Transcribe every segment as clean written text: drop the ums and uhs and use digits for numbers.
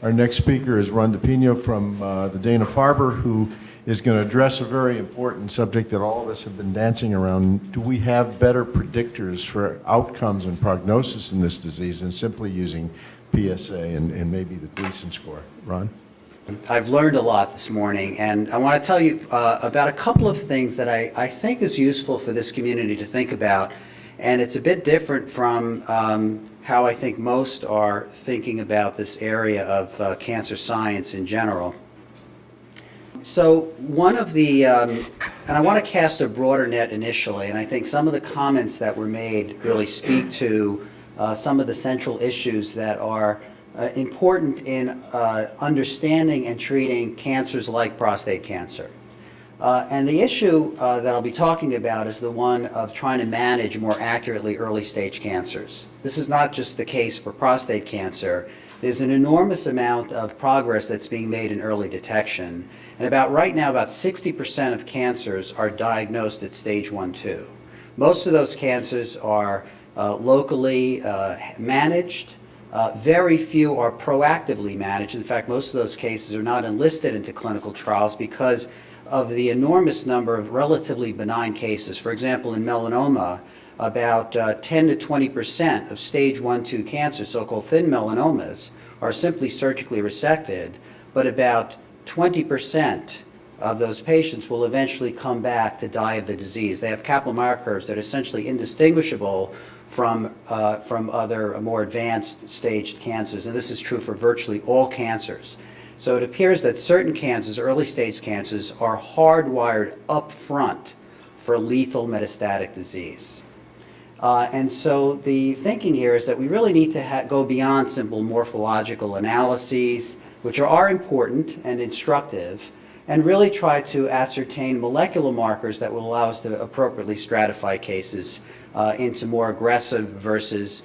Our next speaker is Ron DePinho from the Dana-Farber, who is going to address a very important subject that all of us have been dancing around. Do we have better predictors for outcomes and prognosis in this disease than simply using PSA and maybe the Gleason score? Ron? I've learned a lot this morning, and I want to tell you about a couple of things that I think is useful for this community to think about, and it's a bit different from how I think most are thinking about this area of cancer science in general. So one of the, and I want to cast a broader net initially, and I think some of the comments that were made really speak to some of the central issues that are important in understanding and treating cancers like prostate cancer. And the issue that I'll be talking about is the one of trying to manage more accurately early stage cancers. This is not just the case for prostate cancer. There's an enormous amount of progress that's being made in early detection. And right now, about 60% of cancers are diagnosed at stage 1-2. Most of those cancers are locally managed. Very few are proactively managed. In fact, most of those cases are not enlisted into clinical trials because of the enormous number of relatively benign cases. For example, in melanoma, about 10 to 20% of stage 1-2 cancer, so-called thin melanomas, are simply surgically resected, but about 20% of those patients will eventually come back to die of the disease. They have Kaplan-Meier curves that are essentially indistinguishable from other more advanced staged cancers, and this is true for virtually all cancers. So it appears that certain cancers, early stage cancers, are hardwired up front for lethal metastatic disease. And so the thinking here is that we really need to go beyond simple morphological analyses, which are important and instructive, and really try to ascertain molecular markers that will allow us to appropriately stratify cases into more aggressive versus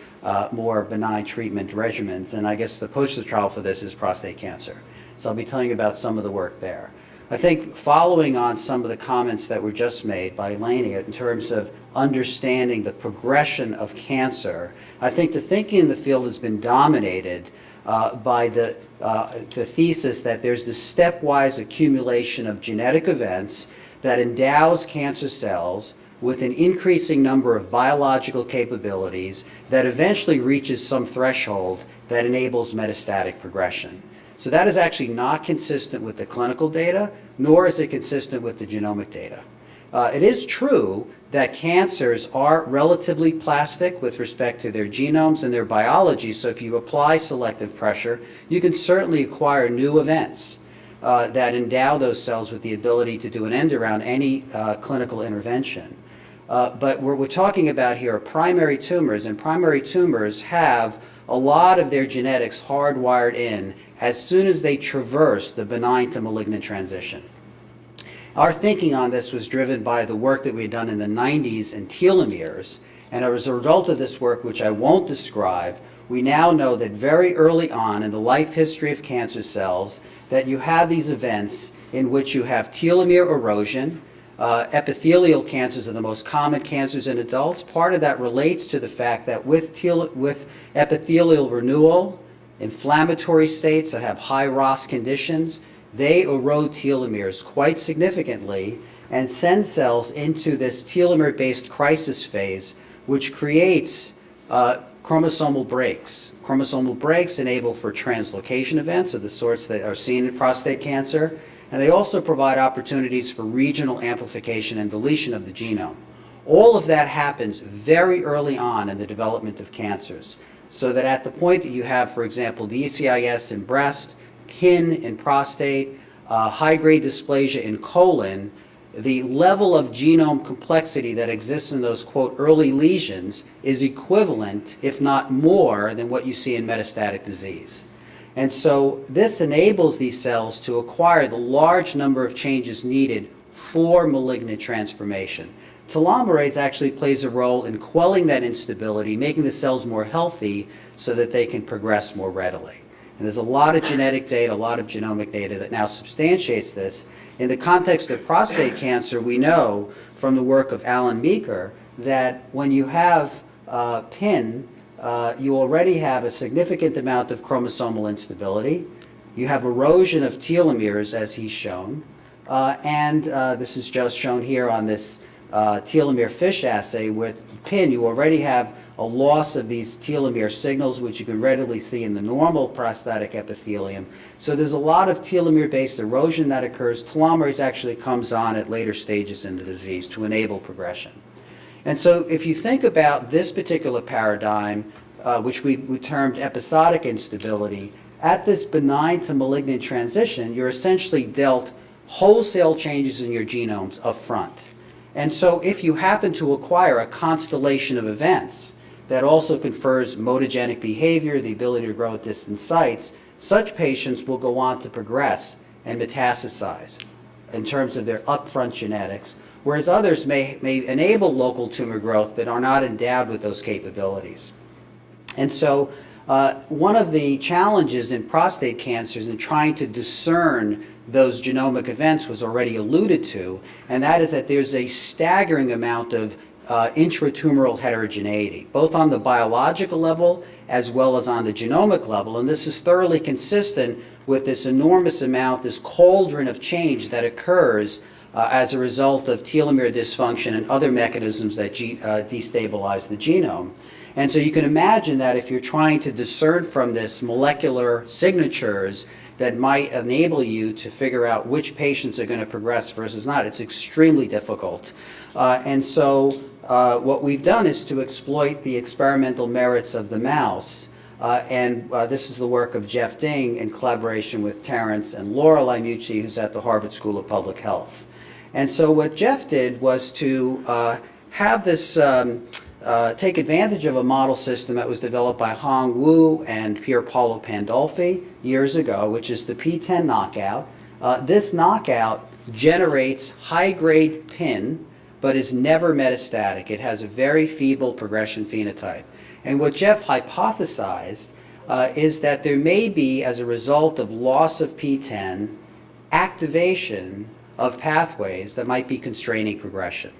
more benign treatment regimens. And I guess the poster trial for this is prostate cancer. So I'll be telling you about some of the work there. I think following on some of the comments that were just made by Eleni in terms of understanding the progression of cancer, I think the thinking in the field has been dominated by the thesis that there's this stepwise accumulation of genetic events that endows cancer cells with an increasing number of biological capabilities that eventually reaches some threshold that enables metastatic progression. So that is actually not consistent with the clinical data, nor is it consistent with the genomic data. It is true that cancers are relatively plastic with respect to their genomes and their biology, so if you apply selective pressure, you can certainly acquire new events that endow those cells with the ability to do an end around any clinical intervention. But what we're talking about here are primary tumors, and primary tumors have a lot of their genetics hardwired in as soon as they traverse the benign to malignant transition. Our thinking on this was driven by the work that we had done in the 90s in telomeres, and as a result of this work, which I won't describe, we now know that very early on in the life history of cancer cells that you have these events in which you have telomere erosion. Epithelial cancers are the most common cancers in adults. Part of that relates to the fact that with epithelial renewal, inflammatory states that have high ROS conditions, they erode telomeres quite significantly and send cells into this telomere-based crisis phase, which creates chromosomal breaks. Chromosomal breaks enable for translocation events of the sorts that are seen in prostate cancer, and they also provide opportunities for regional amplification and deletion of the genome. All of that happens very early on in the development of cancers, so that at the point that you have, for example, DCIS in breast, KIN in prostate, high-grade dysplasia in colon, the level of genome complexity that exists in those, quote, early lesions is equivalent, if not more, than what you see in metastatic disease. And so this enables these cells to acquire the large number of changes needed for malignant transformation. Telomerase actually plays a role in quelling that instability, making the cells more healthy so that they can progress more readily. And there's a lot of genetic data, a lot of genomic data that now substantiates this. In the context of prostate cancer, we know from the work of Alan Meeker that when you have PIN, you already have a significant amount of chromosomal instability. you have erosion of telomeres, as he's shown, and this is just shown here on this telomere fish assay with PIN. You already have a loss of these telomere signals, which you can readily see in the normal prostatic epithelium. So there's a lot of telomere-based erosion that occurs. Telomerase actually comes on at later stages in the disease to enable progression. And so if you think about this particular paradigm, which we termed episodic instability, at this benign to malignant transition, you're essentially dealt wholesale changes in your genomes up front. And so if you happen to acquire a constellation of events that also confers mutagenic behavior, the ability to grow at distant sites, such patients will go on to progress and metastasize in terms of their upfront genetics, whereas others may enable local tumor growth but are not endowed with those capabilities. And so one of the challenges in prostate cancers in trying to discern those genomic events was already alluded to, and that is that there's a staggering amount of intratumoral heterogeneity, both on the biological level as well as on the genomic level. And this is thoroughly consistent with this enormous amount, this cauldron of change that occurs as a result of telomere dysfunction and other mechanisms that destabilize the genome. And so you can imagine that if you're trying to discern from this molecular signatures that might enable you to figure out which patients are going to progress versus not, it's extremely difficult. And so what we've done is to exploit the experimental merits of the mouse. And this is the work of Jeff Ding in collaboration with Terrence and Laura Limucci, who's at the Harvard School of Public Health. And so what Jeff did was to have this take advantage of a model system that was developed by Hong Wu and Pier Paolo Pandolfi years ago, which is the P10 knockout. This knockout generates high-grade PIN, but is never metastatic. It has a very feeble progression phenotype. And what Jeff hypothesized is that there may be, as a result of loss of P10, activation of pathways that might be constraining progression.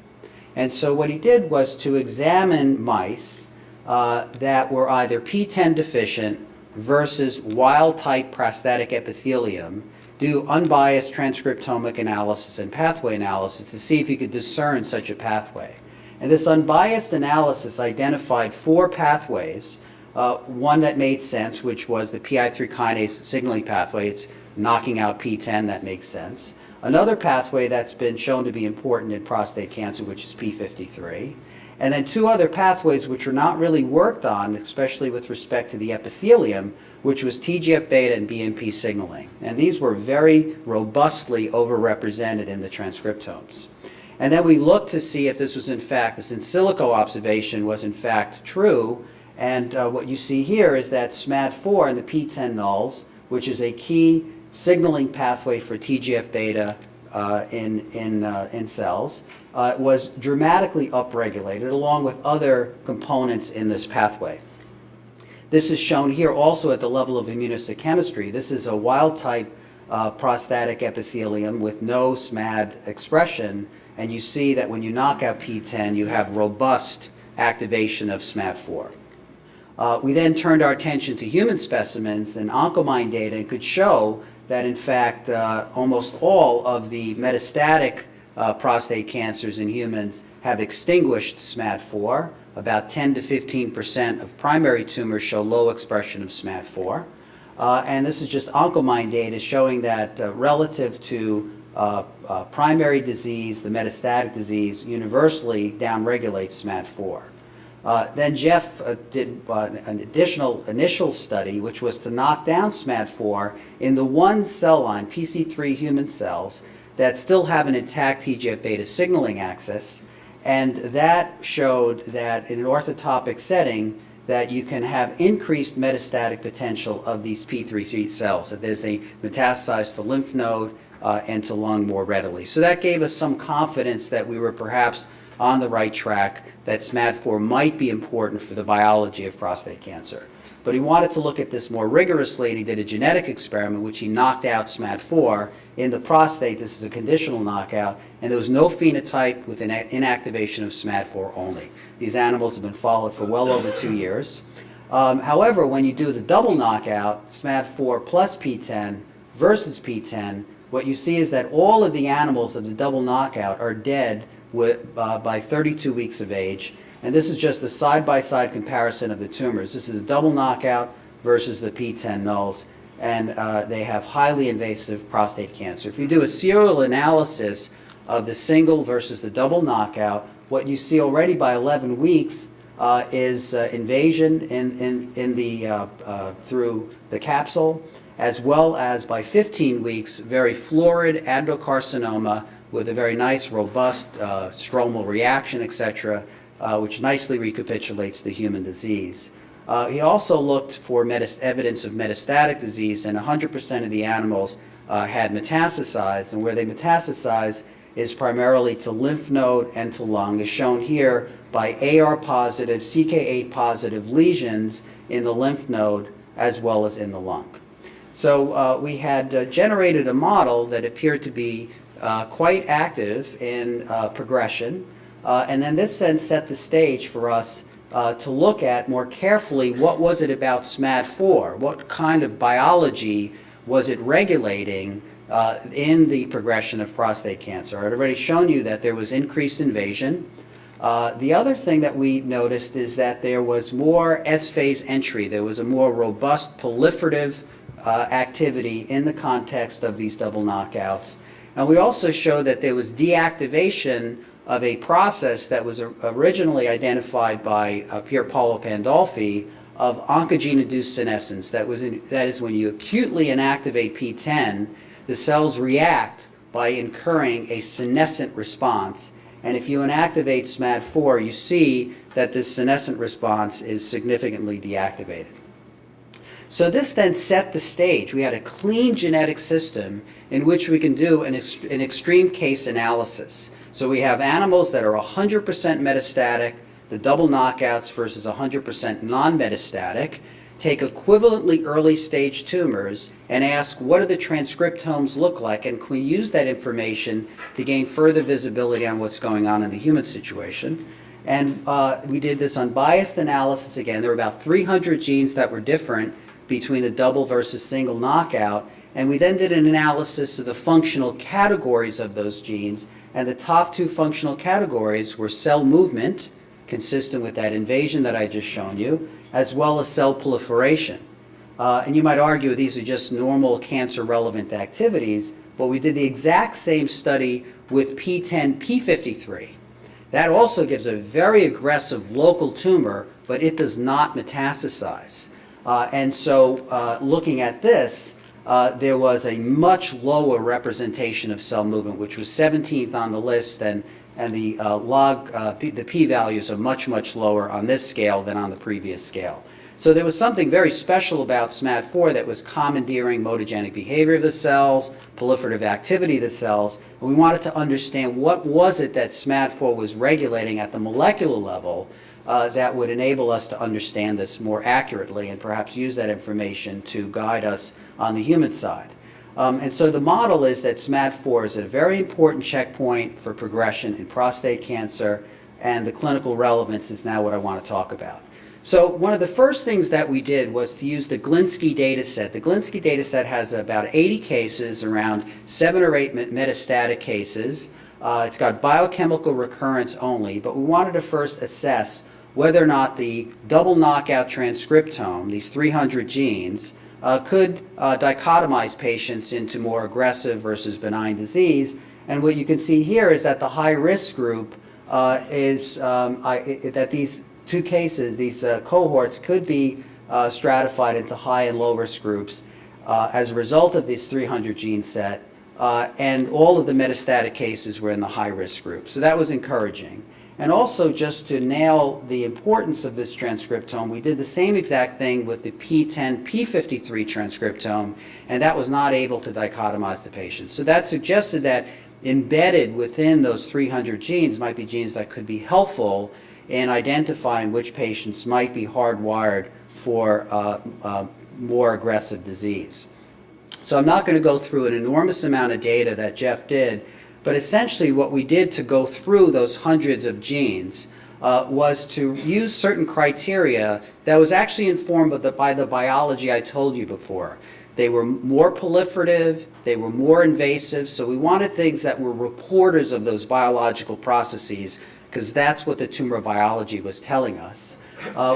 And so what he did was to examine mice that were either P10 deficient versus wild-type prostatic epithelium, do unbiased transcriptomic analysis and pathway analysis to see if you could discern such a pathway. And this unbiased analysis identified 4 pathways, one that made sense, which was the PI3 kinase signaling pathway. It's knocking out P10, that makes sense. Another pathway that's been shown to be important in prostate cancer, which is P53. And then 2 other pathways which were not really worked on, especially with respect to the epithelium, which was TGF-beta and BMP signaling. And these were very robustly overrepresented in the transcriptomes. And then we looked to see if this was in fact, this in silico observation was in fact true. And what you see here is that SMAD4 and the P10 nulls, which is a key signaling pathway for TGF-beta in cells, was dramatically upregulated along with other components in this pathway. This is shown here also at the level of immunohistochemistry. This is a wild-type prostatic epithelium with no SMAD expression, and you see that when you knock out P10, you have robust activation of SMAD4. We then turned our attention to human specimens and Oncomine data and could show that in fact almost all of the metastatic prostate cancers in humans have extinguished SMAD4. About 10 to 15% of primary tumors show low expression of SMAD4. And this is just Oncomine data showing that relative to primary disease, the metastatic disease universally downregulates SMAD4. Then Jeff did an additional initial study, which was to knock down SMAD4 in the one cell line, PC3 human cells, that still have an intact TGF-beta signaling axis. And that showed that in an orthotopic setting, that you can have increased metastatic potential of these P3 cells, that there's a metastasize to lymph node and to lung more readily. So that gave us some confidence that we were perhaps on the right track, that SMAD4 might be important for the biology of prostate cancer. But he wanted to look at this more rigorously, and he did a genetic experiment which he knocked out SMAD4 in the prostate. This is a conditional knockout, and there was no phenotype with an inactivation of SMAD4 only. These animals have been followed for well over 2 years. However, when you do the double knockout, SMAD4 plus P10 versus P10, what you see is that all of the animals of the double knockout are dead by 32 weeks of age. And this is just a side-by-side comparison of the tumors. This is a double knockout versus the P10 nulls, and they have highly invasive prostate cancer. If you do a serial analysis of the single versus the double knockout, what you see already by 11 weeks is invasion through the capsule, as well as by 15 weeks, very florid adenocarcinoma with a very nice, robust stromal reaction, etc., which nicely recapitulates the human disease. He also looked for evidence of metastatic disease, and 100% of the animals had metastasized, and where they metastasize is primarily to lymph node and to lung, as shown here by AR-positive, CK8-positive lesions in the lymph node as well as in the lung. So we had generated a model that appeared to be quite active in progression, and then this then set the stage for us to look at more carefully what was it about SMAD4, what kind of biology was it regulating in the progression of prostate cancer. I'd already shown you that there was increased invasion. The other thing that we noticed is that there was more S-phase entry. There was a more robust proliferative activity in the context of these double knockouts. And we also showed that there was deactivation of a process that was originally identified by Pier Paolo Pandolfi of oncogene-induced senescence. That is when you acutely inactivate P10, the cells react by incurring a senescent response. And if you inactivate SMAD4, you see that this senescent response is significantly deactivated. So this then set the stage. We had a clean genetic system in which we can do an extreme case analysis. So we have animals that are 100% metastatic, the double knockouts versus 100% non-metastatic, take equivalently early stage tumors and ask what do the transcriptomes look like, and can we use that information to gain further visibility on what's going on in the human situation. And we did this unbiased analysis again. There were about 300 genes that were different between the double versus single knockout, and we then did an analysis of the functional categories of those genes, and the top two functional categories were cell movement, consistent with that invasion that I just shown you, as well as cell proliferation. And you might argue these are just normal cancer-relevant activities, but we did the exact same study with P10p53. That also gives a very aggressive local tumor, but it does not metastasize. And so looking at this, there was a much lower representation of cell movement, which was 17th on the list, and the the p-values are much, much lower on this scale than on the previous scale. So there was something very special about SMAD4 that was commandeering mutagenic behavior of the cells, proliferative activity of the cells, and we wanted to understand what was it that SMAD4 was regulating at the molecular level that would enable us to understand this more accurately and perhaps use that information to guide us on the human side. And so the model is that SMAD4 is a very important checkpoint for progression in prostate cancer, and the clinical relevance is now what I want to talk about. So one of the first things that we did was to use the Glinsky data set. The Glinsky data set has about 80 cases, around 7 or 8 metastatic cases. It's got biochemical recurrence only, but we wanted to first assess whether or not the double knockout transcriptome, these 300 genes, could dichotomize patients into more aggressive versus benign disease. And what you can see here is that the high-risk group that these two cases, these cohorts, could be stratified into high and low-risk groups as a result of this 300 gene set, and all of the metastatic cases were in the high-risk group. So that was encouraging. And also, just to nail the importance of this transcriptome, we did the same exact thing with the P10p53 transcriptome, and that was not able to dichotomize the patients. So that suggested that embedded within those 300 genes might be genes that could be helpful in identifying which patients might be hardwired for more aggressive disease. So I'm not going to go through an enormous amount of data that Jeff did, but essentially what we did to go through those hundreds of genes was to use certain criteria that was actually informed by the biology I told you before. They were more proliferative, they were more invasive, so we wanted things that were reporters of those biological processes, because that's what the tumor biology was telling us.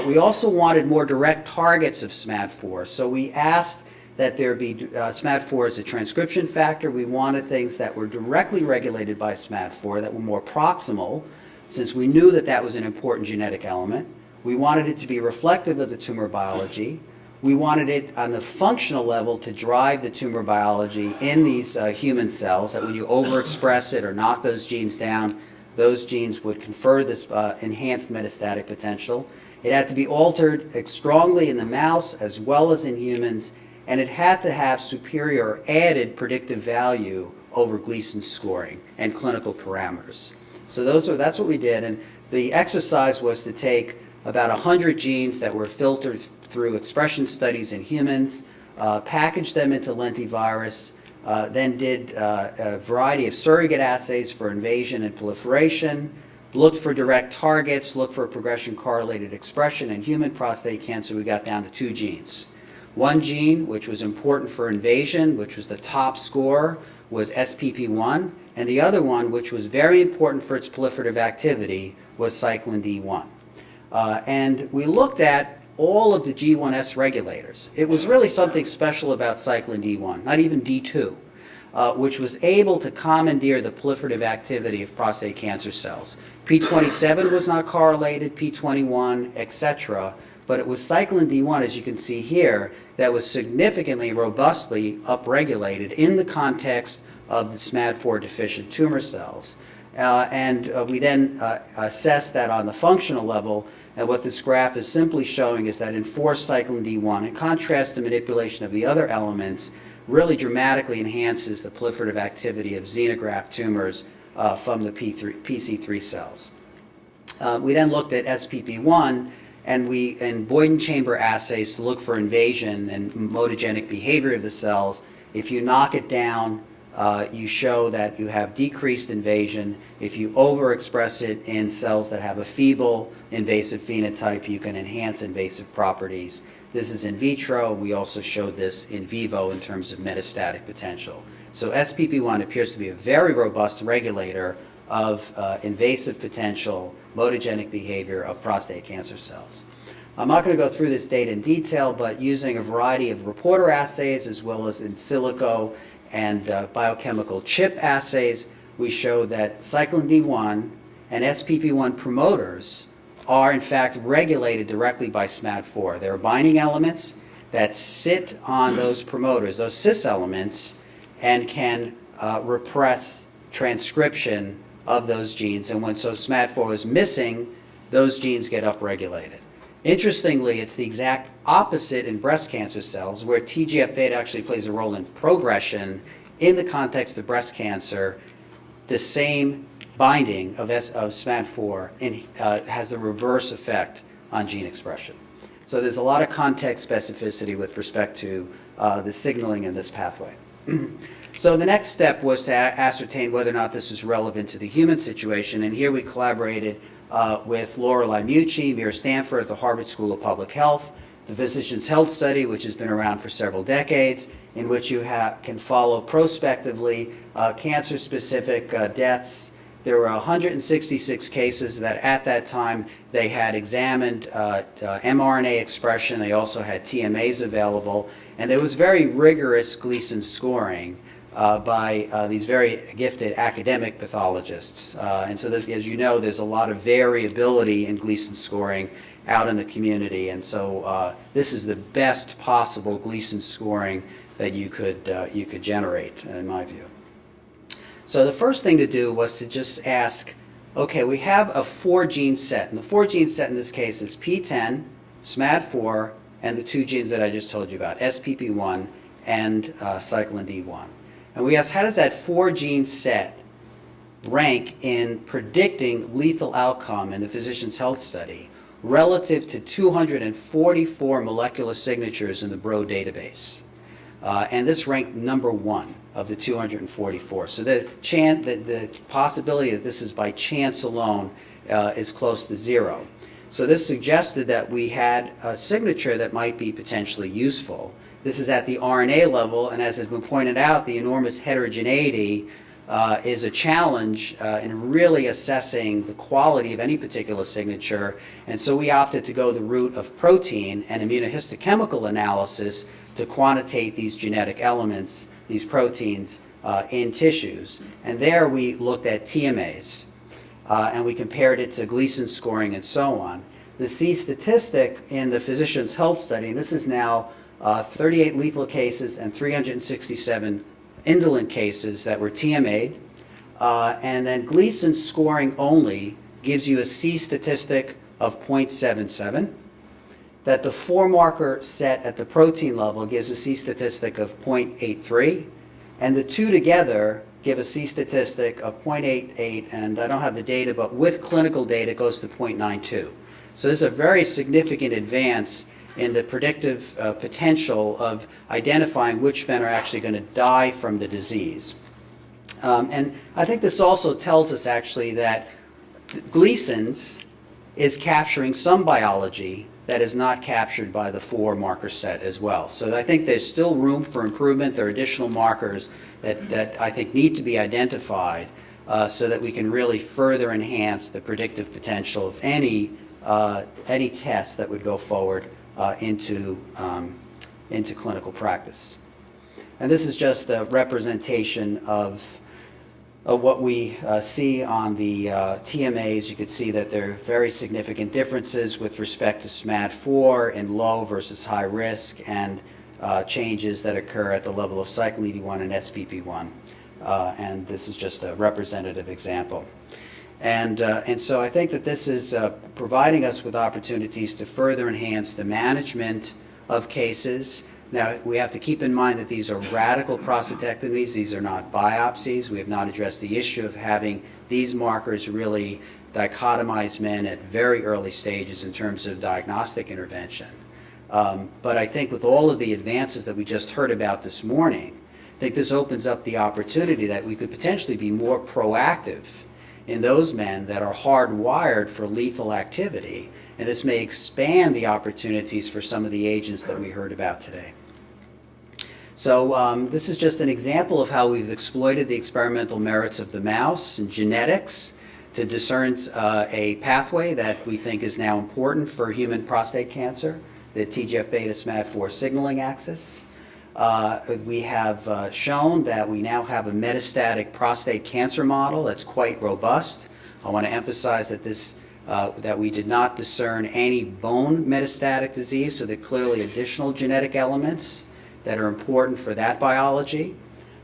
We also wanted more direct targets of SMAD4, so we asked that there be SMAD4 as a transcription factor. We wanted things that were directly regulated by SMAD4, that were more proximal, since we knew that that was an important genetic element. We wanted it to be reflective of the tumor biology. We wanted it on the functional level to drive the tumor biology in these human cells, that when you overexpress it or knock those genes down, those genes would confer this enhanced metastatic potential. It had to be altered strongly in the mouse as well as in humans, and it had to have superior added predictive value over Gleason scoring and clinical parameters. So that's what we did, and the exercise was to take about 100 genes that were filtered through expression studies in humans, packaged them into lentivirus, then did a variety of surrogate assays for invasion and proliferation, looked for direct targets, looked for progression-correlated expression. In human prostate cancer, we got down to 2 genes. One gene, which was important for invasion, which was the top score, was SPP1, and the other one, which was very important for its proliferative activity, was cyclin D1. And we looked at all of the G1S regulators. It was really something special about cyclin D1, not even D2, which was able to commandeer the proliferative activity of prostate cancer cells. P27 was not correlated, P21, etc., but it was cyclin D1, as you can see here, that was significantly, robustly upregulated in the context of the SMAD4 deficient tumor cells. And we then assessed that on the functional level, and what this graph is simply showing is that enforced cyclin D1, in contrast to manipulation of the other elements, really dramatically enhances the proliferative activity of xenograft tumors from the PC3 cells. We then looked at SPP1, and we in Boyden chamber assays to look for invasion and mutagenic behavior of the cells. If you knock it down, you show that you have decreased invasion. If you overexpress it in cells that have a feeble invasive phenotype, you can enhance invasive properties. This is in vitro. We also showed this in vivo in terms of metastatic potential. So SPP1 appears to be a very robust regulator of invasive potential, mutagenic behavior of prostate cancer cells. I'm not going to go through this data in detail, but using a variety of reporter assays as well as in silico and biochemical chip assays, we show that cyclin D1 and SPP1 promoters are in fact regulated directly by SMAD4. There are binding elements that sit on those promoters, those cis elements, and can repress transcription of those genes. And when SMAD4 is missing, those genes get upregulated. Interestingly, it's the exact opposite in breast cancer cells, where TGF-beta actually plays a role in progression. In the context of breast cancer, the same binding of SMAD4 has the reverse effect on gene expression. So there's a lot of context specificity with respect to the signaling in this pathway. So the next step was to ascertain whether or not this is relevant to the human situation, and here we collaborated with Lorelei Mucci, Mira Stanford at the Harvard School of Public Health, the Physicians' Health Study, which has been around for several decades, in which you can follow prospectively cancer-specific deaths. There were 166 cases that at that time they had examined mRNA expression. They also had TMAs available, and there was very rigorous Gleason scoring by these very gifted academic pathologists. And so, as you know, there's a lot of variability in Gleason scoring out in the community, and so this is the best possible Gleason scoring that you could generate, in my view. So the first thing to do was to just ask, okay, we have a 4-gene set, and the 4-gene set in this case is P10, SMAD4, and the 2 genes that I just told you about, SPP1 and cyclin D1. And we asked, how does that 4-gene set rank in predicting lethal outcome in the Physicians' Health Study relative to 244 molecular signatures in the BRO database? And this ranked number 1 of the 244. So the possibility that this is by chance alone is close to 0. So this suggested that we had a signature that might be potentially useful. This is at the RNA level, and as has been pointed out, the enormous heterogeneity is a challenge in really assessing the quality of any particular signature, and so we opted to go the route of protein and immunohistochemical analysis to quantitate these genetic elements, these proteins, in tissues. And there we looked at TMAs, and we compared it to Gleason scoring and so on. The C statistic in the Physician's Health Study, and this is now 38 lethal cases and 367 indolent cases that were TMA'd, and then Gleason scoring only gives you a C statistic of 0.77, that the 4-marker set at the protein level gives a C statistic of 0.83, and the two together give a C statistic of 0.88, and I don't have the data, but with clinical data it goes to 0.92. So this is a very significant advance in the predictive potential of identifying which men are actually going to die from the disease. And I think this also tells us actually that Gleason's is capturing some biology that is not captured by the 4-marker set as well. So I think there's still room for improvement. There are additional markers that I think need to be identified so that we can really further enhance the predictive potential of any test that would go forward into clinical practice. And this is just a representation of what we see on the TMAs. You can see that there are very significant differences with respect to SMAD4 in low versus high risk, and changes that occur at the level of cyclin E1 and SPP1. And this is just a representative example. And so I think that this is providing us with opportunities to further enhance the management of cases. Now, we have to keep in mind that these are radical prostatectomies. These are not biopsies. We have not addressed the issue of having these markers really dichotomize men at very early stages in terms of diagnostic intervention. But I think with all of the advances that we just heard about this morning, I think this opens up the opportunity that we could potentially be more proactive in those men that are hardwired for lethal activity, and this may expand the opportunities for some of the agents that we heard about today. So this is just an example of how we've exploited the experimental merits of the mouse and genetics to discern a pathway that we think is now important for human prostate cancer, the TGF-beta SMAD4 signaling axis. We have shown that we now have a metastatic prostate cancer model that's quite robust. I want to emphasize that that we did not discern any bone metastatic disease, so there are clearly additional genetic elements that are important for that biology,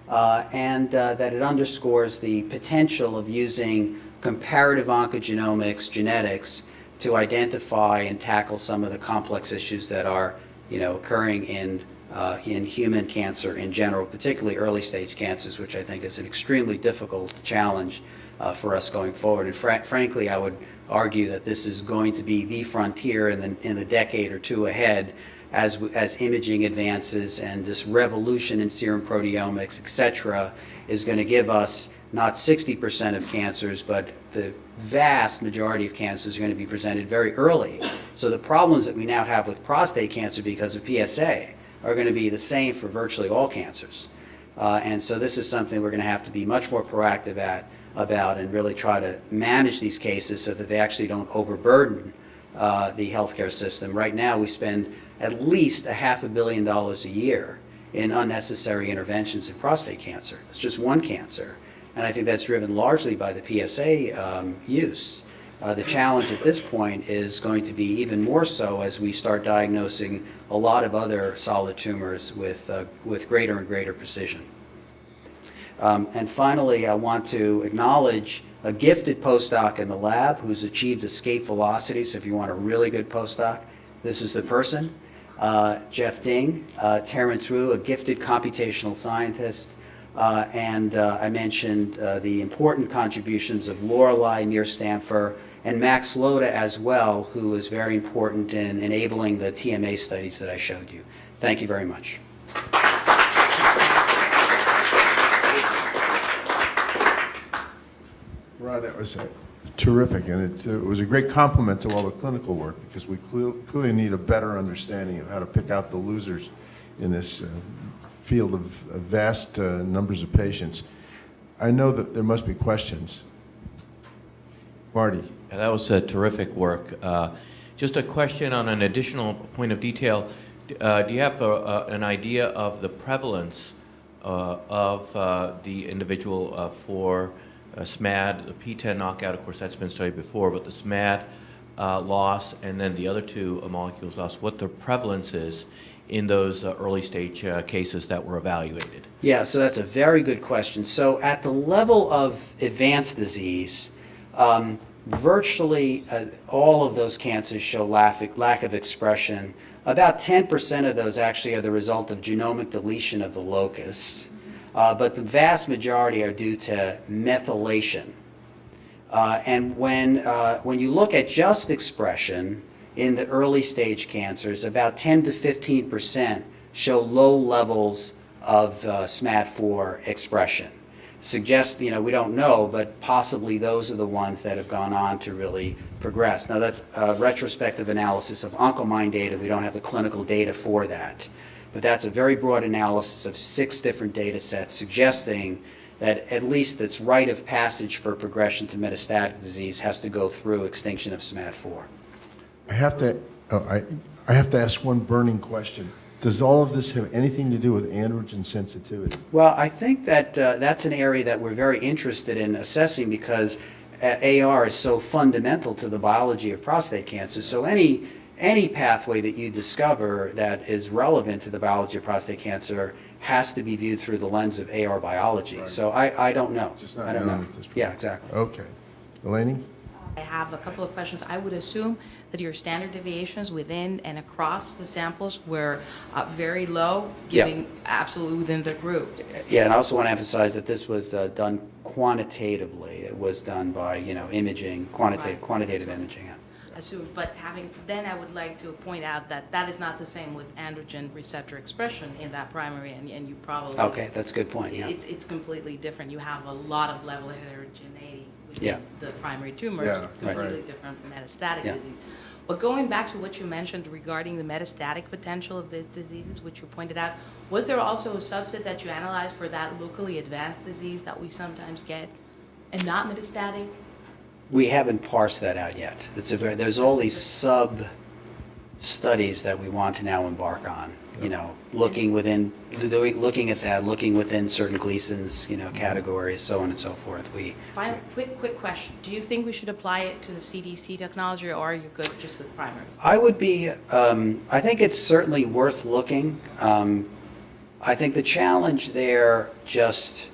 and that it underscores the potential of using comparative oncogenomics, genetics, to identify and tackle some of the complex issues that are occurring in human cancer in general, particularly early stage cancers, which I think is an extremely difficult challenge for us going forward. And frankly, I would argue that this is going to be the frontier in the decade or two ahead as imaging advances, and this revolution in serum proteomics, et cetera, is going to give us not 60% of cancers, but the vast majority of cancers are going to be presented very early. So the problems that we now have with prostate cancer because of PSA are going to be the same for virtually all cancers. And so this is something we're going to have to be much more proactive about and really try to manage these cases so that they actually don't overburden the healthcare system. Right now we spend at least $500 million a year in unnecessary interventions in prostate cancer. It's just one cancer. And I think that's driven largely by the PSA use. The challenge at this point is going to be even more so as we start diagnosing a lot of other solid tumors with greater and greater precision. And finally, I want to acknowledge a gifted postdoc in the lab who's achieved escape velocity. So if you want a really good postdoc, this is the person. Jeff Ding, Terrence Wu, a gifted computational scientist, and I mentioned the important contributions of Lorelei Near-Stamfer and Max Loda as well, who is very important in enabling the TMA studies that I showed you. Thank you very much. Ron, that was Terrific, and it was a great compliment to all the clinical work, because we clearly need a better understanding of how to pick out the losers in this field of vast numbers of patients. I know that there must be questions. Marty. Yeah, that was terrific work. Just a question on an additional point of detail. Do you have an idea of the prevalence of the individual for SMAD, the P10 knockout? Of course, that's been studied before, but the SMAD loss and then the other two molecules loss, what the prevalence is in those early stage cases that were evaluated? Yeah, so that's a very good question. So at the level of advanced disease, virtually all of those cancers show lack of expression. About 10% of those actually are the result of genomic deletion of the locus, but the vast majority are due to methylation. And when you look at just expression in the early stage cancers, about 10 to 15% show low levels of SMAD4 expression. Suggests, we don't know, but possibly those are the ones that have gone on to really progress. Now, that's a retrospective analysis of Oncomine data. We don't have the clinical data for that. But that's a very broad analysis of 6 different data sets suggesting that at least its rite of passage for progression to metastatic disease has to go through extinction of SMAD4. I have to ask one burning question. Does all of this have anything to do with androgen sensitivity? Well, I think that that's an area that we're very interested in assessing, because AR is so fundamental to the biology of prostate cancer. So any pathway that you discover that is relevant to the biology of prostate cancer has to be viewed through the lens of AR biology. Right. So I don't know. Just not I don't know. At this point. Yeah, exactly. Okay. Eleni? I have a couple of questions. I would assume that your standard deviations within and across the samples were very low, giving absolutely within the group. Yeah, and I also want to emphasize that this was done quantitatively. It was done by, imaging, quantitative imaging. Yeah. Assumed, but then I would like to point out that that is not the same with androgen receptor expression in that primary, and you probably... Okay, that's a good point, yeah. It's completely different. You have a lot of level of heterogeneity within the primary tumors, completely different from metastatic disease. But going back to what you mentioned regarding the metastatic potential of these diseases, which you pointed out, was there also a subset that you analyzed for that locally advanced disease that we sometimes get and not metastatic? We haven't parsed that out yet. There's all these sub-studies that we want to now embark on, looking at that, looking within certain Gleason's, categories, so on and so forth. Final, quick question. Do you think we should apply it to the CDC technology, or are you good just with primary? I would be, I think it's certainly worth looking. I think the challenge there, just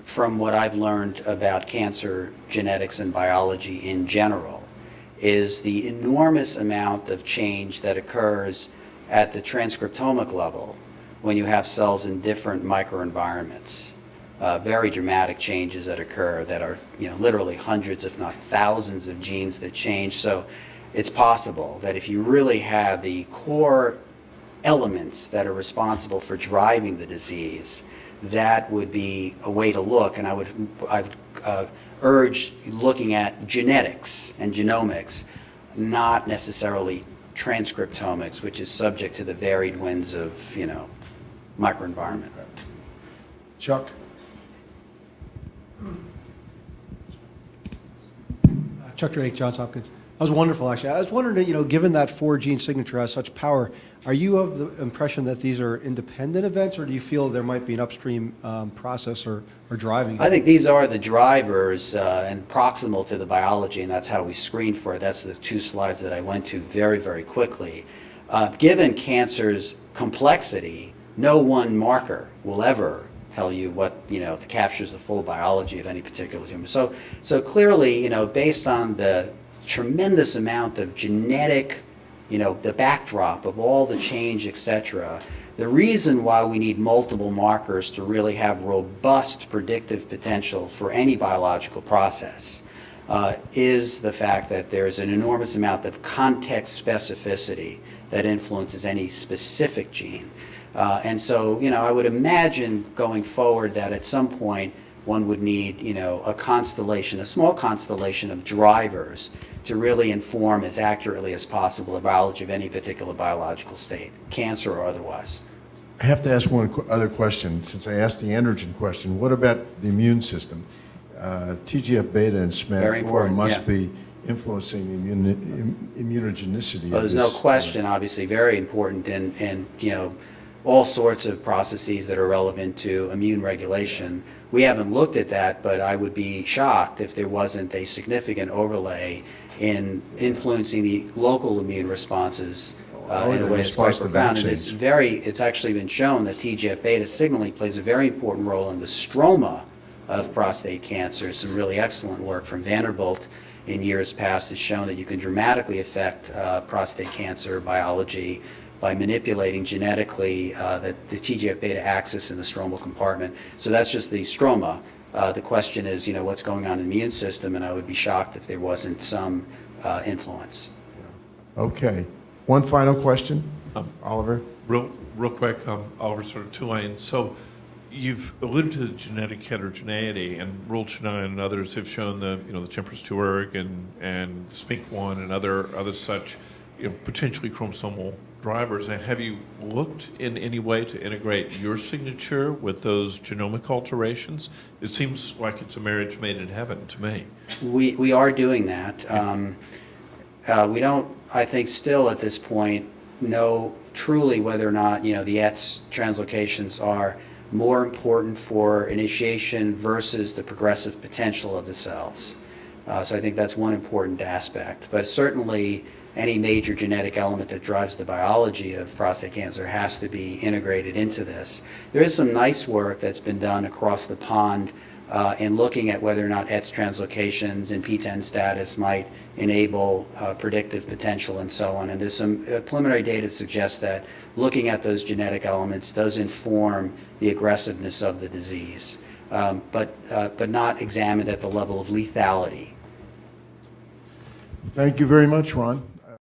from what I've learned about cancer genetics and biology in general, is the enormous amount of change that occurs at the transcriptomic level when you have cells in different microenvironments. Very dramatic changes that occur that are, literally hundreds, if not thousands of genes that change. So it's possible that if you really have the core elements that are responsible for driving the disease, that would be a way to look, and I would urge looking at genetics and genomics, not necessarily transcriptomics, which is subject to the varied winds of, microenvironment. Chuck? Chuck Drake, Johns Hopkins. That was wonderful, actually. I was wondering, given that 4-gene signature has such power, are you of the impression that these are independent events, or do you feel there might be an upstream process or driving? I think these are the drivers and proximal to the biology, and that's how we screen for it. That's the 2 slides that I went to very, very quickly. Given cancer's complexity, no one marker will ever tell you what, captures the full biology of any particular tumor. So clearly, based on the tremendous amount of genetic, the backdrop of all the change, etc., the reason why we need multiple markers to really have robust predictive potential for any biological process is the fact that there's an enormous amount of context specificity that influences any specific gene. And so, I would imagine going forward that at some point one would need, a constellation, a small constellation of drivers to really inform as accurately as possible the biology of any particular biological state, cancer or otherwise. I have to ask one other question, since I asked the androgen question. What about the immune system? TGF-beta and Very SMAD4 important, must yeah. be influencing immunogenicity. Well, of there's no this, question, obviously, very important in all sorts of processes that are relevant to immune regulation. We haven't looked at that, but I would be shocked if there wasn't a significant overlay in influencing the local immune responses in a way that's quite profound. And it's actually been shown that TGF-beta signaling plays a very important role in the stroma of prostate cancer. Some really excellent work from Vanderbilt in years past has shown that you can dramatically affect prostate cancer biology by manipulating genetically the TGF-beta axis in the stromal compartment. So that's just the stroma. The question is, what's going on in the immune system, and I would be shocked if there wasn't some influence. Okay. One final question, Oliver? Real quick, Oliver, sort of two lanes. So you've alluded to the genetic heterogeneity, and Roel Chennai and others have shown the TMPRSS2 and SPINK1 and other such potentially chromosomal drivers. And have you looked in any way to integrate your signature with those genomic alterations? It seems like it's a marriage made in heaven to me. We are doing that. We don't, I think, still at this point know truly whether or not the ETS translocations are more important for initiation versus the progressive potential of the cells. So I think that's one important aspect. But certainly any major genetic element that drives the biology of prostate cancer has to be integrated into this. There is some nice work that's been done across the pond in looking at whether or not ETS translocations and PTEN status might enable predictive potential and so on. And there's some preliminary data that suggests that looking at those genetic elements does inform the aggressiveness of the disease, but not examined at the level of lethality. Thank you very much, Ron.